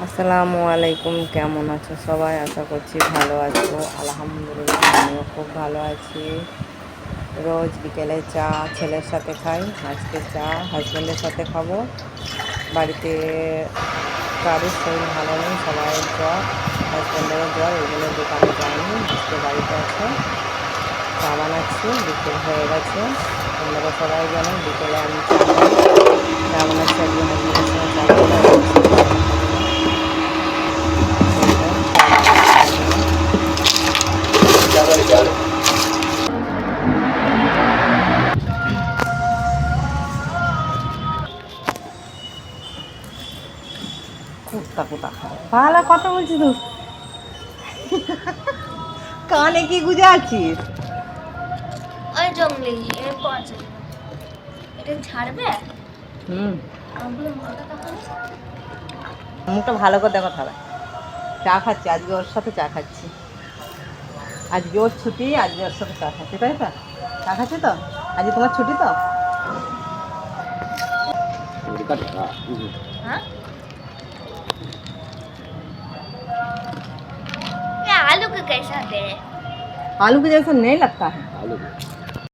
আসসালামু আলাইকুম, কেমন আছো সবাই? আশা করছি ভালো আছো। আলহামদুলিল্লাহ আমিও খুব ভালো আছি। রোজ বিকেলে চা ছেলের সাথে খাই, আজকে চা হাজব্যান্ডের সাথে খাবো। বাড়িতে কারোর শরীর ভালো নেই, সবাইয়ের জ্বর, হাজব্যান্ডেরও জ্বর, এই জন্য দোকানে যায়নি, আজকে বাড়িতে আছে। চা বানাচ্ছি, বিকেল হয়ে গেছে। তোমরা সবাই জানো বিকেলে আমি চা খাই। চা বানাচ্ছি, আজকে হাজব্যান্ডের সঙ্গে চা খাবো, আমার ছেলের সাথে খাবো না। কুত্তা কুতা খায় ভালো কথা বলছিস তুই, কানে কি গুজে আছিস? ওই জঙ্গলি এরপর এটা ছাড়বে। হুম, আমাগুলো মুখটা তাকালে মুখটা ভালো করে দেখো তাহলে। চা খাচ্ছি, আজকে ওর সাথে চা খাচ্ছি, আজকে ওর ছুটি, আজকে ওর সাথে চা খাচ্ছি, তাই তো? চা খাচ্ছি তো, আজকে তোমার ছুটি তো? हाँ ये आलू का कैसा है? आलू के जैसा नहीं लगता है।